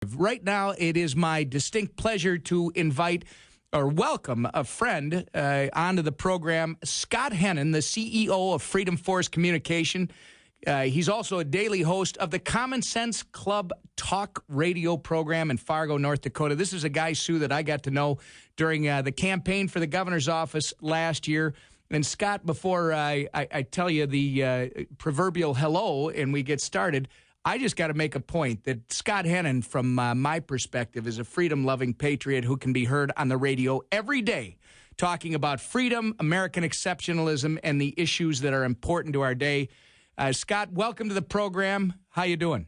Right now, it is my distinct pleasure to invite or welcome a friend onto the program, Scott Hennen, the CEO of Freedom Force Communication. He's also a daily host of the Common Sense Club talk radio program in Fargo, North Dakota. This is a guy, Sue, that I got to know during the campaign for the governor's office last year. And Scott, before I tell you the proverbial hello and we get started, I just got to make a point that Scott Hennen, from my perspective, is a freedom-loving patriot who can be heard on the radio every day talking about freedom, American exceptionalism, and the issues that are important to our day. Scott, welcome to the program. How you doing?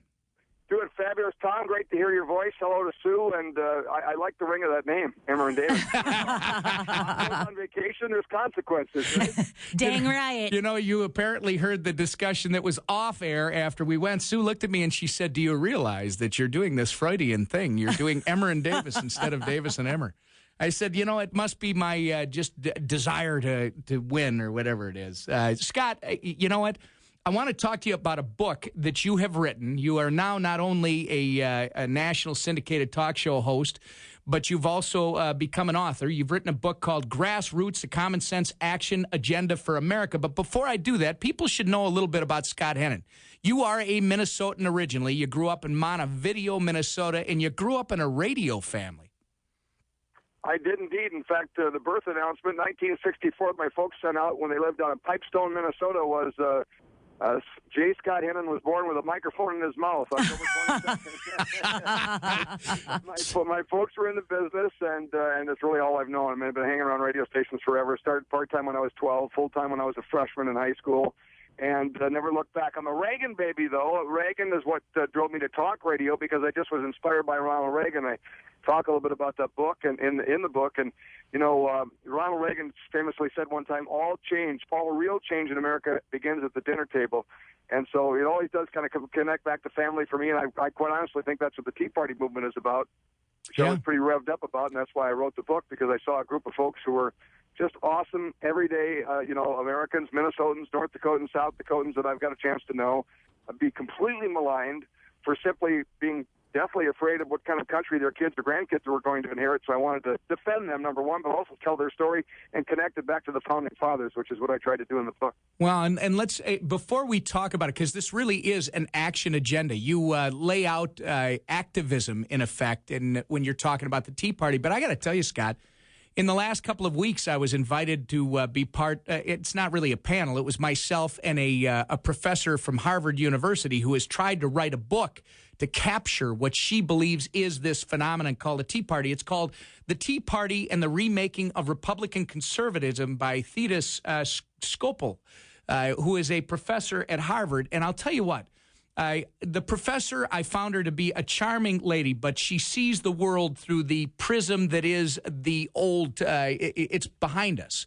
Doing fabulous, Tom. Great to hear your voice. Hello to Sue, and I like the ring of that name, Emmer and Davis. On vacation, there's consequences, right? Dang right. You know, you apparently heard the discussion that was off air after we went. Sue looked at me and she said, "Do you realize that you're doing this Freudian thing? You're doing Emmer and Davis instead of Davis and Emmer." I said, you know, it must be my desire to win or whatever it is. Scott, you know what? I want to talk to you about a book that you have written. You are now not only a national syndicated talk show host, but you've also become an author. You've written a book called Grassroots, a Common Sense Action Agenda for America. But before I do that, people should know a little bit about Scott Hennen. You are a Minnesotan originally. You grew up in Montevideo, Minnesota, and you grew up in a radio family. I did indeed. In fact, the birth announcement, 1964, my folks sent out when they lived out in Pipestone, Minnesota, was... J. Scott Hennen was born with a microphone in his mouth. October 22nd. my folks were in the business, and it's really all I've known. I mean, I've been hanging around radio stations forever. Started part-time when I was 12, full-time when I was a freshman in high school, and never looked back. I'm a Reagan baby, though. Reagan is what drove me to talk radio, because I just was inspired by Ronald Reagan. I talk a little bit about that book and in the book, and you know, Ronald Reagan famously said one time, all real change in America begins at the dinner table. And so it always does kind of connect back to family for me, and I quite honestly think that's what the Tea Party movement is about, which I was pretty revved up about, and that's why I wrote the book, because I saw a group of folks who were just awesome, everyday, Americans, Minnesotans, North Dakotans, South Dakotans that I've got a chance to know, be completely maligned for simply being definitely afraid of what kind of country their kids or grandkids were going to inherit. So I wanted to defend them, number one, but also tell their story and connect it back to the Founding Fathers, which is what I tried to do in the book. Well, and let's, before we talk about it, because this really is an action agenda, you lay out activism, in effect, and when you're talking about the Tea Party. But I got to tell you, Scott, in the last couple of weeks, I was invited to be part, it's not really a panel, it was myself and a professor from Harvard University who has tried to write a book to capture what she believes is this phenomenon called the Tea Party. It's called The Tea Party and the Remaking of Republican Conservatism by Thetis Skopel, who is a professor at Harvard. And I'll tell you what, the professor, I found her to be a charming lady, but she sees the world through the prism that is the old, it's behind us.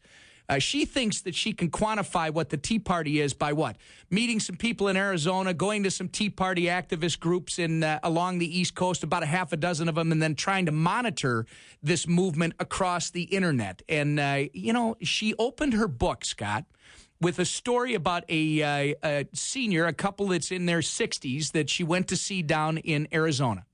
She thinks that she can quantify what the Tea Party is by what? Meeting some people in Arizona, going to some Tea Party activist groups along the East Coast, about a half a dozen of them, and then trying to monitor this movement across the internet. And, she opened her book, Scott, with a story about a senior, a couple that's in their 60s, that she went to see down in Arizona.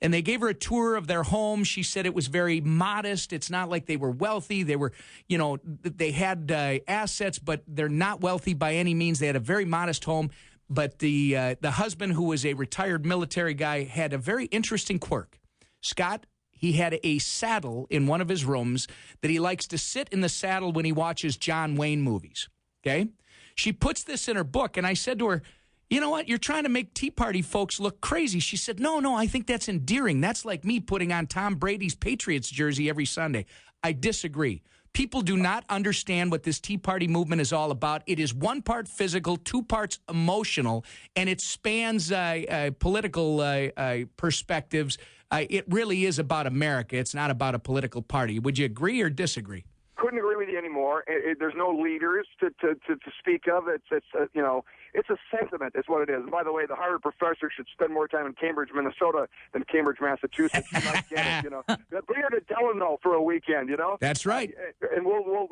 And they gave her a tour of their home. She said it was very modest. It's not like they were wealthy. They were, they had assets, but they're not wealthy by any means. They had a very modest home. But the husband, who was a retired military guy, had a very interesting quirk. Scott, he had a saddle in one of his rooms that he likes to sit in the saddle when he watches John Wayne movies. Okay? She puts this in her book, and I said to her, you know what? You're trying to make Tea Party folks look crazy. She said, no, I think that's endearing. That's like me putting on Tom Brady's Patriots jersey every Sunday. I disagree. People do not understand what this Tea Party movement is all about. It is one part physical, two parts emotional, and it spans political perspectives. It really is about America. It's not about a political party. Would you agree or disagree? Couldn't agree with you anymore. There's no leaders to speak of. It's a sentiment is what it is. And by the way, the Harvard professor should spend more time in Cambridge, Minnesota than Cambridge, Massachusetts. You might get it, Bring her to Delano for a weekend, That's right. And we'll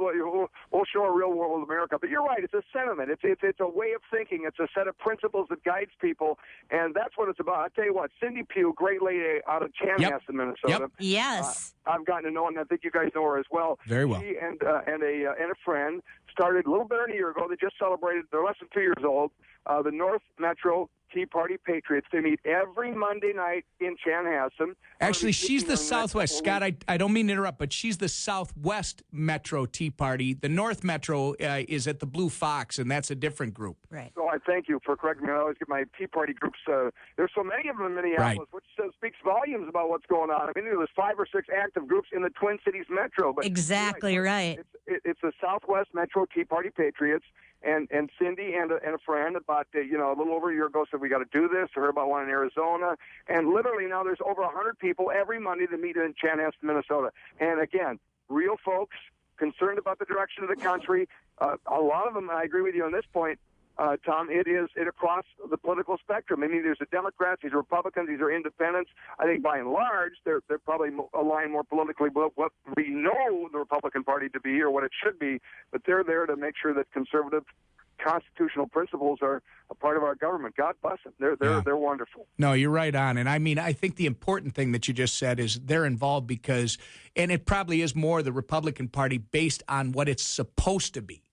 show a real world America. But you're right. It's a sentiment. It's a way of thinking. It's a set of principles that guides people, and that's what it's about. I tell you what, Cindy Pugh, great lady out of Chanhassen, Minnesota. Yep. Yes. I've gotten to know her, and I think you guys know her as well. Very well. She and a friend started a little better than a year ago. They just celebrated. They're less than 2 years old. The North Metro Tea Party Patriots. They meet every Monday night in Chanhassen. Actually, she's the Southwest. Scott, I don't mean to interrupt, but she's the Southwest Metro Tea Party. The North Metro is at the Blue Fox, and that's a different group. Right. So I thank you for correcting me. I always get my Tea Party groups. There's so many of them in Minneapolis, which speaks volumes about what's going on. I mean, there's 5 or 6 active groups in the Twin Cities Metro. But exactly right. It's the Southwest Metro Tea Party Patriots. And Cindy and a friend about a little over a year ago said we got to do this. I heard about one in Arizona, and literally now there's over 100 people every Monday that meet in Chanhassen, Minnesota. And again, real folks concerned about the direction of the country. A lot of them, I agree with you on this point, Tom. It across the political spectrum. I mean, there's the Democrats, these are Republicans, these are independents. I think by and large, they're probably aligned more politically with what we know the Republican Party to be or what it should be. But they're there to make sure that conservative constitutional principles are a part of our government. God bless them. They're wonderful. No, you're right on. And I mean, I think the important thing that you just said is they're involved because, and it probably is more the Republican Party based on what it's supposed to be.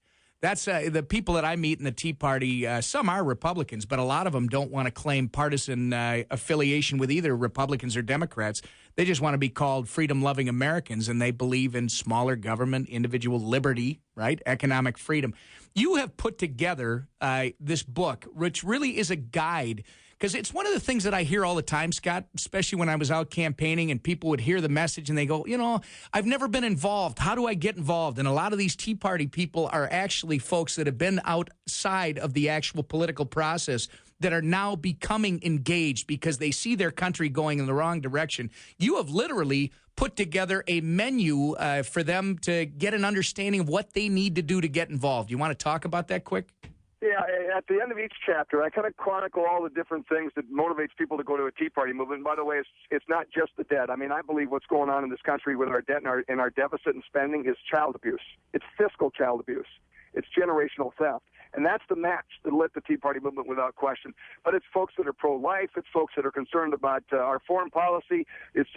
That's the people that I meet in the Tea Party. Some are Republicans, but a lot of them don't want to claim partisan affiliation with either Republicans or Democrats. They just want to be called freedom-loving Americans, and they believe in smaller government, individual liberty, right, economic freedom. You have put together this book, which really is a guide. Because it's one of the things that I hear all the time, Scott, especially when I was out campaigning and people would hear the message and they go, I've never been involved. How do I get involved? And a lot of these Tea Party people are actually folks that have been outside of the actual political process that are now becoming engaged because they see their country going in the wrong direction. You have literally put together a menu for them to get an understanding of what they need to do to get involved. You want to talk about that quick? Yeah, at the end of each chapter, I kind of chronicle all the different things that motivates people to go to a Tea Party movement. And by the way, it's not just the debt. I mean, I believe what's going on in this country with our debt and our deficit and spending is child abuse. It's fiscal child abuse. It's generational theft. And that's the match that lit the Tea Party movement without question. But it's folks that are pro-life. It's folks that are concerned about our foreign policy. It's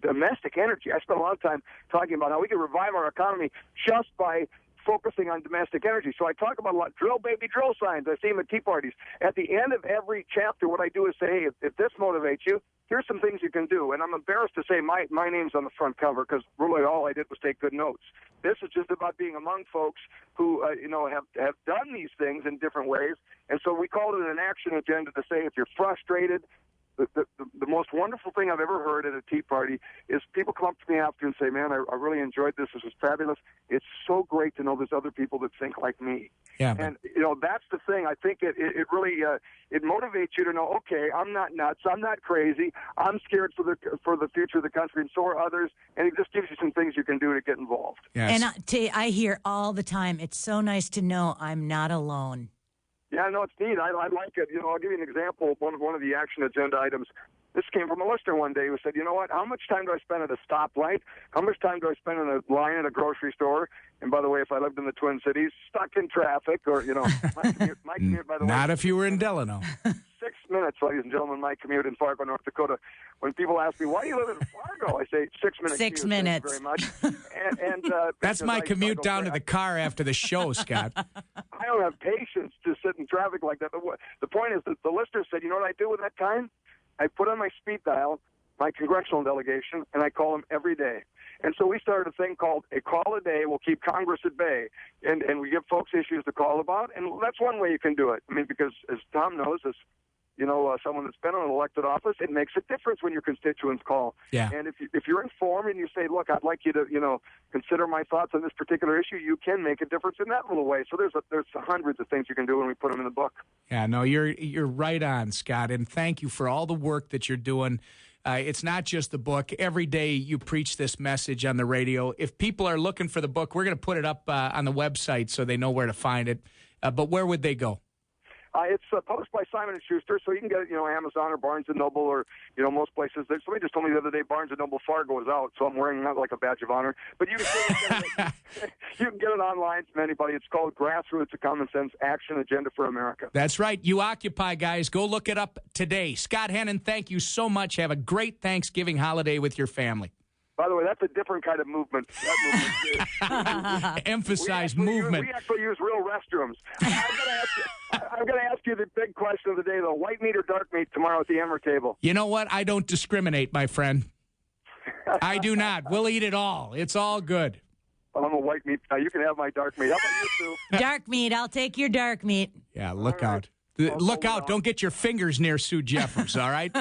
domestic energy. I spent a lot of time talking about how we can revive our economy just by focusing on domestic energy. So I talk about a lot, drill, baby, drill signs. I see them at Tea Parties. At the end of every chapter, what I do is say, hey, if this motivates you, here's some things you can do. And I'm embarrassed to say my name's on the front cover because really all I did was take good notes. This is just about being among folks who, have done these things in different ways. And so we called it an action agenda to say if you're frustrated, the most wonderful thing I've ever heard at a Tea Party is people come up to me after and say, man, I really enjoyed this. This was fabulous. It's so great to know there's other people that think like me. Yeah, and, that's the thing. I think it really it motivates you to know, okay, I'm not nuts. I'm not crazy. I'm scared for the future of the country, and so are others. And it just gives you some things you can do to get involved. Yes. And I hear all the time, it's so nice to know I'm not alone. Yeah, no, it's neat. I like it. I'll give you an example of one of the action agenda items. This came from a listener one day who said, you know what, how much time do I spend at a stoplight? How much time do I spend in a line at a grocery store? And by the way, if I lived in the Twin Cities, stuck in traffic or, my commute, by the way. Not if you were in Delano. 6 minutes, ladies and gentlemen, my commute in Fargo, North Dakota. When people ask me, why do you live in Fargo? I say 6 minutes. 6 minutes. Thank you very much. And that's my commute down to the car after the show, Scott. I don't have patience to sit in traffic like that. The point is that the listener said, you know what I do with that time? I put on my speed dial my congressional delegation, and I call them every day. And so we started a thing called A Call a Day Will Keep Congress at Bay. And we give folks issues to call about, and that's one way you can do it. I mean, because as Tom knows, as someone that's been in an elected office, it makes a difference when your constituents call. Yeah. And if you're informed and you say, look, I'd like you to, consider my thoughts on this particular issue, you can make a difference in that little way. So there's hundreds of things you can do when we put them in the book. Yeah, no, you're right on, Scott, and thank you for all the work that you're doing. It's not just the book. Every day you preach this message on the radio. If people are looking for the book, we're going to put it up on the website so they know where to find it. But where would they go? It's published by Simon & Schuster, so you can get it, Amazon or Barnes & Noble or, most places. Somebody just told me the other day Barnes & Noble Fargo is out, so I'm wearing that like a badge of honor. But you can get it online from anybody. It's called Grassroots, A Common Sense Action Agenda for America. That's right. You Occupy, guys. Go look it up today. Scott Hennen, thank you so much. Have a great Thanksgiving holiday with your family. By the way, that's a different kind of movement. That movement Emphasize movement. We actually use real restrooms. I'm going to ask you the big question of the day, though. White meat or dark meat tomorrow at the Emmer table? You know what? I don't discriminate, my friend. I do not. We'll eat it all. It's all good. I'm a white meat. You can have my dark meat. How about you, Sue? Dark meat. I'll take your dark meat. Yeah, look out. Look out. Don't get your fingers near Sue Jeffers, all right?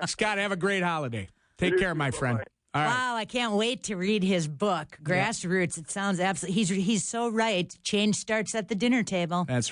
Scott, have a great holiday. Take care, my friend. All right. Wow, I can't wait to read his book, Grassroots. It sounds absolutely, he's so right. Change starts at the dinner table. That's right.